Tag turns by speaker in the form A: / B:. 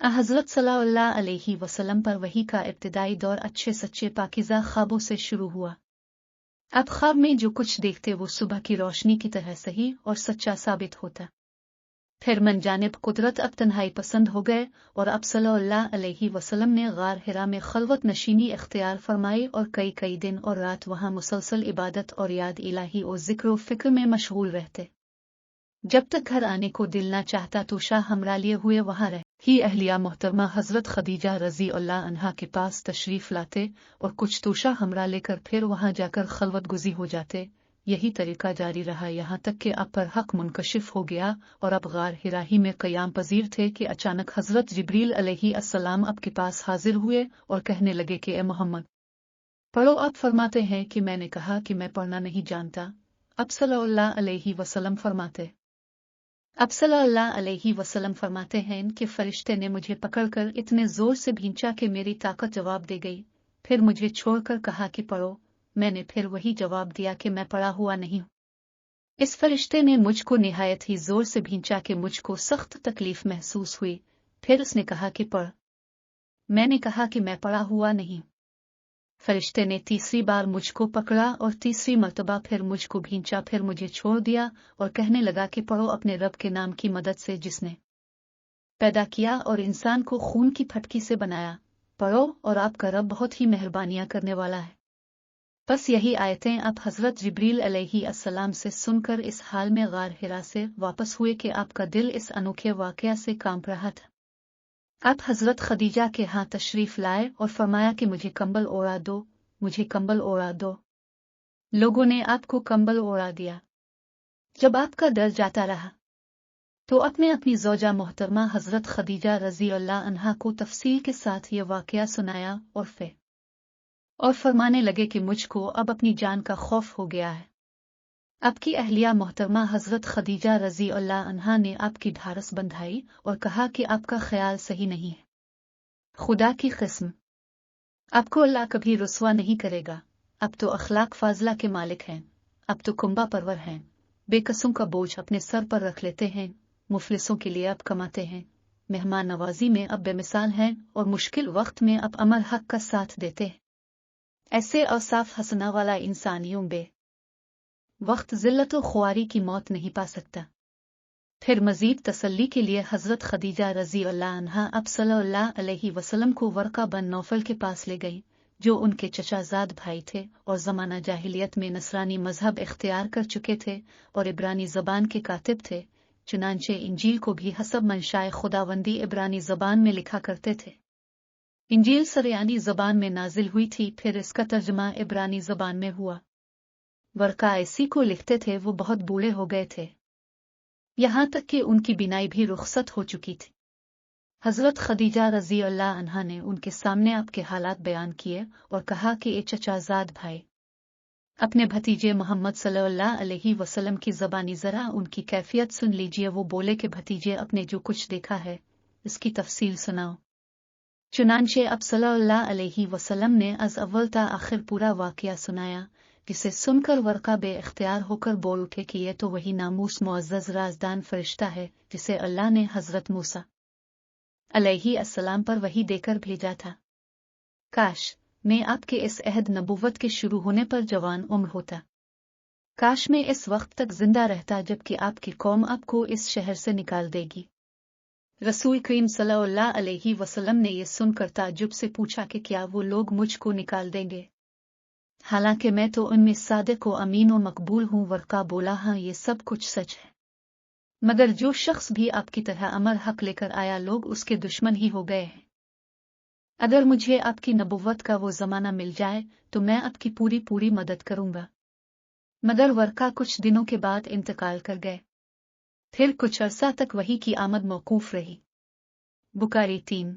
A: हज़रत सल्लल्लाहु अलैहि वसल्लम पर वही का इब्तिदाई दौर अच्छे सच्चे पाकीज़ा ख्वाबों से शुरू हुआ। अब ख्वाब में जो कुछ देखते वो सुबह की रोशनी की तरह सही और सच्चा साबित होता। फिर मन जानिब कुदरत अब तन्हाई पसंद हो गए और अब सल्लल्लाहु अलैहि वसल्लम ने गार हिरा में खलवत नशीनी इख्तियार फरमाई और कई कई दिन और रात वहां मुसलसल इबादत और याद इलाही और जिक्र फिक्र में मशगूल रहते। जब तक घर आने को दिल न चाहता तो शाह हमरा लिए हुए वहां रह ही अहलिया मोहतरमा हजरत खदीजा रजी अल्लाह अन्हा के पास तशरीफ लाते और कुछ तो शाह हमरा लेकर फिर वहां जाकर खलवत गुजी हो जाते। यही तरीका जारी रहा यहाँ तक कि अब पर हक मुनकशिफ हो गया और अब गार हिरा ही में क़याम पजीर थे कि अचानक हजरत जिब्रील अलैहिस्सलाम अब के पास हाजिर हुए और कहने लगे कि ए मोहम्मद पढ़ो। आप फरमाते हैं कि मैंने कहा कि मैं पढ़ना नहीं जानता। अब सल्लल्लाहु अलैहि वसल्लम फरमाते हैं कि फरिश्ते ने मुझे पकड़कर इतने जोर से भींचा कि मेरी ताकत जवाब दे गई। फिर मुझे छोड़कर कहा कि पढ़ो। मैंने फिर वही जवाब दिया कि मैं पढ़ा हुआ नहीं हूं। इस फरिश्ते ने मुझको निहायत ही जोर से भींचा कि मुझको सख्त तकलीफ महसूस हुई। फिर उसने कहा कि पढ़। मैंने कहा कि मैं पढ़ा हुआ नहीं। फरिश्ते ने तीसरी बार मुझको पकड़ा और तीसरी मर्तबा फिर मुझको भींचा। फिर मुझे छोड़ दिया और कहने लगा कि पढ़ो अपने रब के नाम की मदद से जिसने पैदा किया और इंसान को खून की फटकी से बनाया। पढ़ो और आपका रब बहुत ही मेहरबानियां करने वाला है। बस यही आयतें अब हजरत जिब्रील अलैहिस्सलाम से सुनकर इस हाल में गार हिरा से वापस हुए कि आपका दिल इस अनोखे वाकया से कांप रहा था। आप हजरत खदीजा के यहाँ तशरीफ लाए और फरमाया कि मुझे कंबल ओढ़ा दो, मुझे कंबल ओढ़ा दो। लोगों ने आपको कंबल ओढ़ा दिया। जब आपका दर्द जाता रहा तो अपने अपनी ज़ौजा मोहतरमा हजरत खदीजा रजी अल्लाह अन्हा को तफसील के साथ ये वाकया सुनाया और फरमाने लगे कि मुझको अब अपनी जान का खौफ हो गया है। आपकी अहलिया मोहतरमा हजरत खदीजा रजी अल्लाह अन्हा ने आपकी ढारस बंधाई और कहा कि आपका ख्याल सही नहीं है। खुदा की कसम आपको अल्लाह कभी रुस्वा नहीं करेगा। अब तो अखलाक फाजला के मालिक हैं। अब तो कुंबा परवर हैं। बेकसों का बोझ अपने सर पर रख लेते हैं। मुफलिसों के लिए अब कमाते हैं। मेहमान नवाजी में अब बेमिसाल हैं और मुश्किल वक्त में अब अमर हक का साथ देते हैं। ऐसे औसाफ हसना वाला इंसान यूं बे वक्त जिल्लत व ख्वारी की मौत नहीं पा सकता। फिर मजीद तसल्ली के लिए हजरत खदीजा रजी अल्लाह अन्हा अब सल्लल्लाहु अलैहि वसल्लम को वर्का बन नौफल के पास ले गई, जो उनके चचाजाद भाई थे और ज़माना जाहिलियत में नसरानी मजहब इख्तियार कर चुके थे और इब्रानी ज़बान के कातिब थे। चुनांचे इंजील को भी हसब मंशाए खुदावंदी इब्रानी ज़बान में लिखा करते थे। इंजील सरयानी ज़बान में नाजिल हुई थी, फिर इसका तर्जमा इब्रानी ज़बान में हुआ। वर्का इसी को लिखते थे वो बहुत बूढ़े हो गए थे, यहाँ तक कि उनकी बिनाई भी रुखसत हो चुकी थी। हजरत खदीजा रजी अल्लाह अन्हा ने उनके सामने आपके हालात बयान किए और कहा कि ए चचाजाद भाई, अपने भतीजे मोहम्मद सल्लल्लाहु अलैहि वसल्लम की ज़बानी ज़रा उनकी कैफियत सुन लीजिए। वो बोले कि भतीजे अपने जो कुछ देखा है इसकी तफसील सुनाओ। चुनांचे अब सल्लल्लाहु अलैहि वसल्लम ने अज अव्वल ता आखिर पूरा वाकया सुनाया, जिसे सुनकर वर्का बे इख्तियार होकर बोल उठे कि यह तो वही नामूस मुअज़्ज़ज़ राज़दान फरिश्ता है जिसे अल्लाह ने हजरत मूसा अलैहिस्सलाम पर वही देकर भेजा था। काश मैं आपके इस अहद नबूवत के शुरू होने पर जवान उम्र होता। काश मैं इस वक्त तक जिंदा रहता जबकि आपकी कौम आपको इस शहर से निकाल देगी। रसूल करीम सल्लल्लाहु अलैहि वसल्लम ने यह सुनकर ताज्जुब से पूछा कि क्या वो लोग मुझको निकाल देंगे, हालांकि मैं तो उनमें सादिक व अमीन व मकबूल हूँ। वर्का बोला, हाँ ये सब कुछ सच है, मगर जो शख्स भी आपकी तरह अमर हक लेकर आया लोग उसके दुश्मन ही हो गए हैं। अगर मुझे आपकी नबुव्वत का वो ज़माना मिल जाए तो मैं आपकी पूरी पूरी मदद करूंगा। मगर वर्का कुछ दिनों के बाद इंतकाल कर गए। फिर कुछ अरसा तक वही की आमद मौकूफ रही। बुखारी 3।